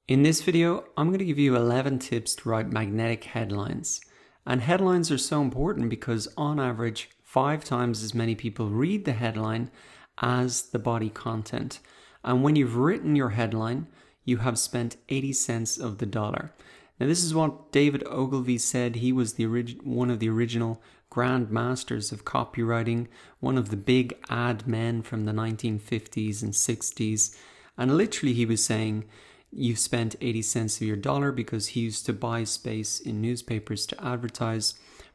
In this video, I'm going to give you 11 tips to write magnetic headlines. And headlines are so important because on average, 5 times as many people read the headline as the body content. And when you've written your headline, you have spent 80 cents of the dollar. Now this is what David Ogilvy said. He was one of the original grand masters of copywriting, one of the big ad men from the 1950s and 60s. And literally he was saying, you've spent 80 cents of your dollar, because he used to buy space in newspapers to advertise.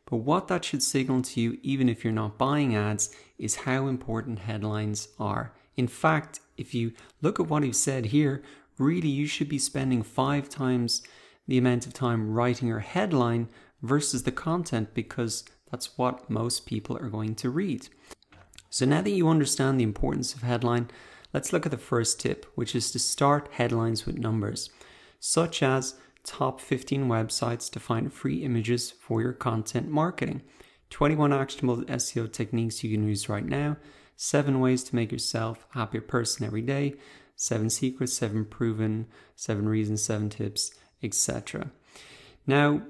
But what that should signal to you, even if you're not buying ads, is how important headlines are. In fact, if you look at what he said here, really you should be spending 5 times the amount of time writing your headline versus the content, because that's what most people are going to read. So now that you understand the importance of headline, let's look at the first tip, which is to start headlines with numbers, such as top 15 websites to find free images for your content marketing, 21 actionable SEO techniques you can use right now, 7 ways to make yourself a happier person every day, 7 secrets, 7 proven, 7 reasons, 7 tips, etc. Now,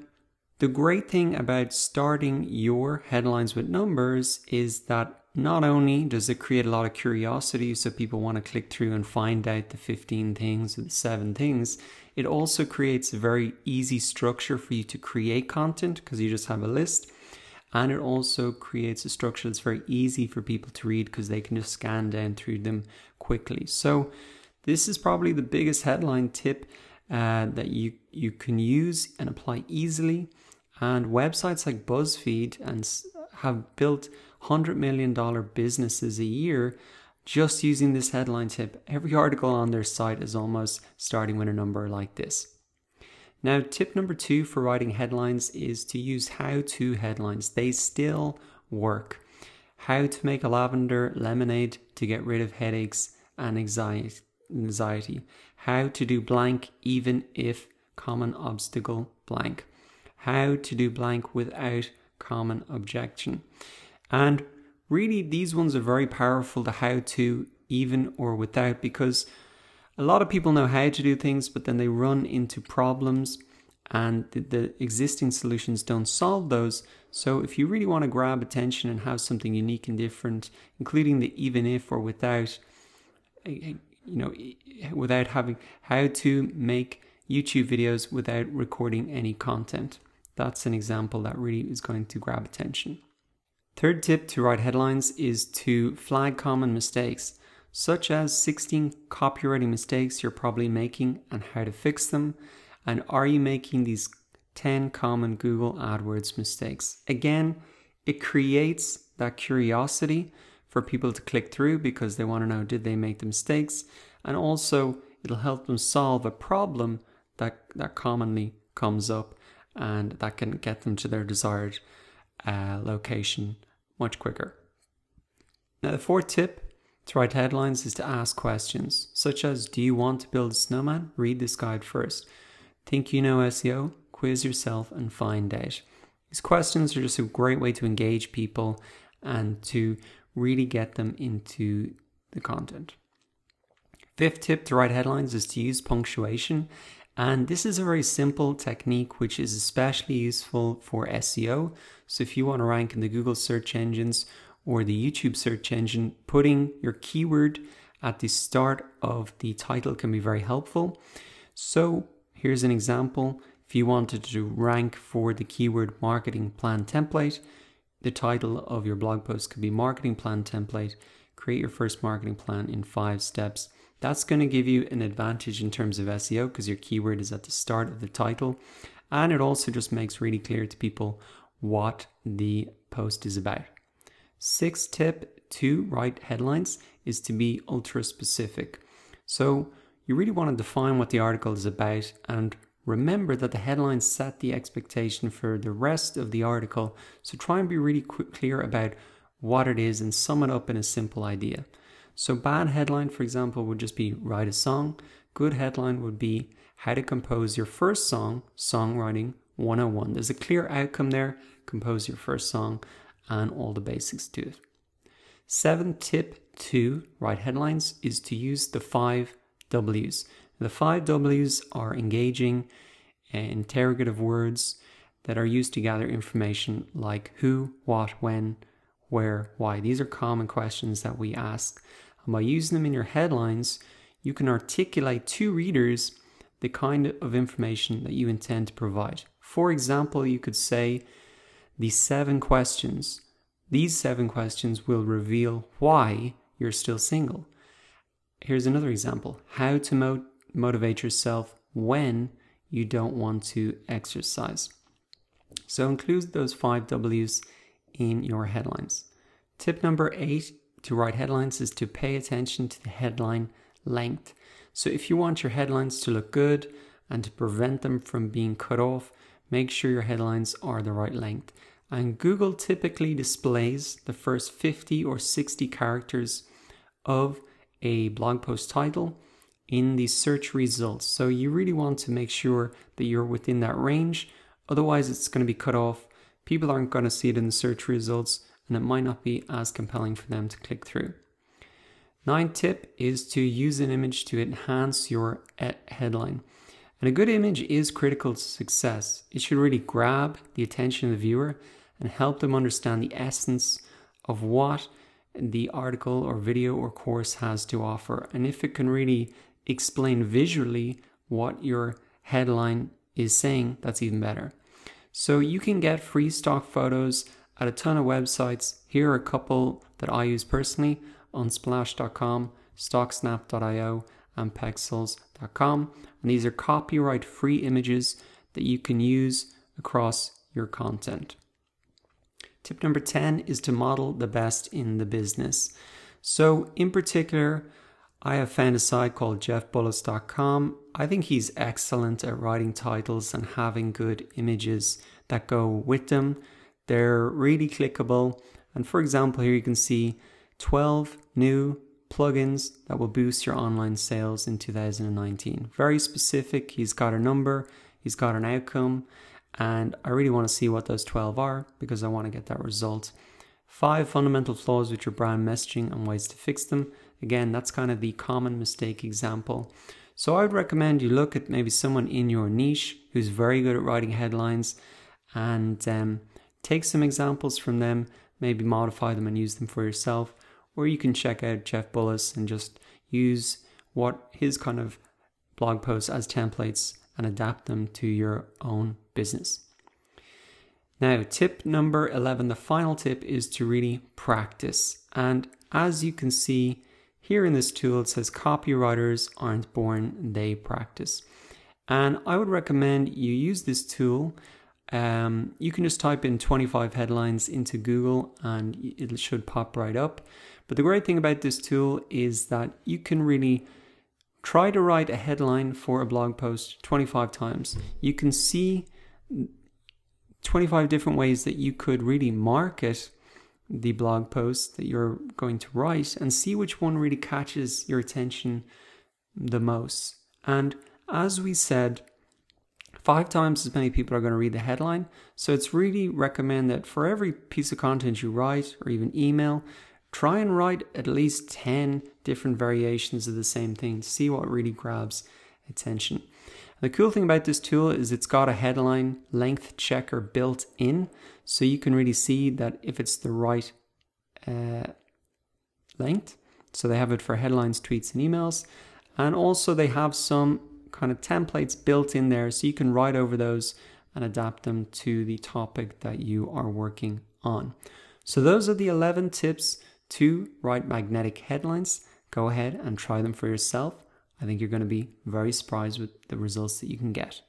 the great thing about starting your headlines with numbers is that not only does it create a lot of curiosity, so people want to click through and find out the 15 things or the 7 things, it also creates a very easy structure for you to create content because you just have a list. And it also creates a structure that's very easy for people to read because they can just scan down through them quickly. So this is probably the biggest headline tip that you can use and apply easily. And websites like BuzzFeed have built $100 million businesses a year just using this headline tip. Every article on their site is almost starting with a number like this. Now, tip number 2 for writing headlines is to use how-to headlines. They still work. How to make a lavender lemonade to get rid of headaches and anxiety. How to do blank even if common obstacle blank. How to do blank without common objection. And really these ones are very powerful, the how to, even or without, because a lot of people know how to do things, but then they run into problems and the existing solutions don't solve those. So if you really want to grab attention and have something unique and different, including the even if or without, without having how to make YouTube videos without recording any content. That's an example that really is going to grab attention. Third tip to write headlines is to flag common mistakes, such as 16 copywriting mistakes you're probably making and how to fix them. And are you making these 10 common Google AdWords mistakes? Again, it creates that curiosity for people to click through because they want to know, did they make the mistakes? And also it'll help them solve a problem that commonly comes up, and that can get them to their desired location much quicker. Now, the fourth tip to write headlines is to ask questions, such as, do you want to build a snowman? Read this guide first. Think you know SEO? Quiz yourself and find out. These questions are just a great way to engage people and to really get them into the content. Fifth tip to write headlines is to use punctuation. And this is a very simple technique which is especially useful for SEO. So if you want to rank in the Google search engines or the YouTube search engine, putting your keyword at the start of the title can be very helpful. So here's an example. If you wanted to rank for the keyword marketing plan template, the title of your blog post could be marketing plan template. Create your first marketing plan in 5 steps. That's going to give you an advantage in terms of SEO because your keyword is at the start of the title. And it also just makes really clear to people what the post is about. 6th tip to write headlines is to be ultra specific. So you really want to define what the article is about, and remember that the headlines set the expectation for the rest of the article. So try and be really clear about what it is and sum it up in a simple idea. So bad headline, for example, would just be write a song. Good headline would be how to compose your first song, songwriting 101. There's a clear outcome there. Compose your first song and all the basics to it. 7th tip to write headlines is to use the 5 W's. The 5 W's are engaging, interrogative words that are used to gather information like who, what, when, where, why. These are common questions that we ask. And by using them in your headlines, you can articulate to readers the kind of information that you intend to provide. For example, you could say these 7 questions will reveal why you're still single. Here's another example. How to motivate yourself when you don't want to exercise. So include those 5 W's in your headlines. Tip number 8 to write headlines is to pay attention to the headline length. So if you want your headlines to look good and to prevent them from being cut off, make sure your headlines are the right length. And Google typically displays the first 50 or 60 characters of a blog post title in the search results. So you really want to make sure that you're within that range. Otherwise, it's going to be cut off. People aren't going to see it in the search results, and it might not be as compelling for them to click through. 9th tip is to use an image to enhance your headline. And a good image is critical to success. It should really grab the attention of the viewer and help them understand the essence of what the article or video or course has to offer. And if it can really explain visually what your headline is saying, that's even better. So you can get free stock photos at a ton of websites. Here are a couple that I use personally: Unsplash.com, Stocksnap.io, and Pexels.com. And these are copyright free images that you can use across your content. Tip number 10 is to model the best in the business. So in particular, I have found a site called jeffbullis.com. I think he's excellent at writing titles and having good images that go with them. They're really clickable. And for example, here you can see 12 new plugins that will boost your online sales in 2019. Very specific. He's got a number, he's got an outcome, and I really want to see what those 12 are because I want to get that result. 5 fundamental flaws with your brand messaging and ways to fix them. Again, that's kind of the common mistake example. So I would recommend you look at maybe someone in your niche who's very good at writing headlines and take some examples from them, maybe modify them and use them for yourself. Or you can check out Jeff Bullis and just use what his kind of blog posts as templates and adapt them to your own business. Now, tip number 11, the final tip, is to really practice. And as you can see here in this tool, it says copywriters aren't born, they practice. And I would recommend you use this tool. You can just type in 25 headlines into Google and it should pop right up. But the great thing about this tool is that you can really try to write a headline for a blog post 25 times. You can see 25 different ways that you could really market the blog post that you're going to write and see which one really catches your attention the most. And as we said, 5 times as many people are going to read the headline. So it's really recommend that for every piece of content you write or even email, try and write at least 10 different variations of the same thing to see what really grabs attention. The cool thing about this tool is it's got a headline length checker built in, so you can really see that if it's the right length. So they have it for headlines, tweets, and emails. And also they have some kind of templates built in there, so you can write over those and adapt them to the topic that you are working on. So those are the 11 tips to write magnetic headlines. Go ahead and try them for yourself. I think you're going to be very surprised with the results that you can get.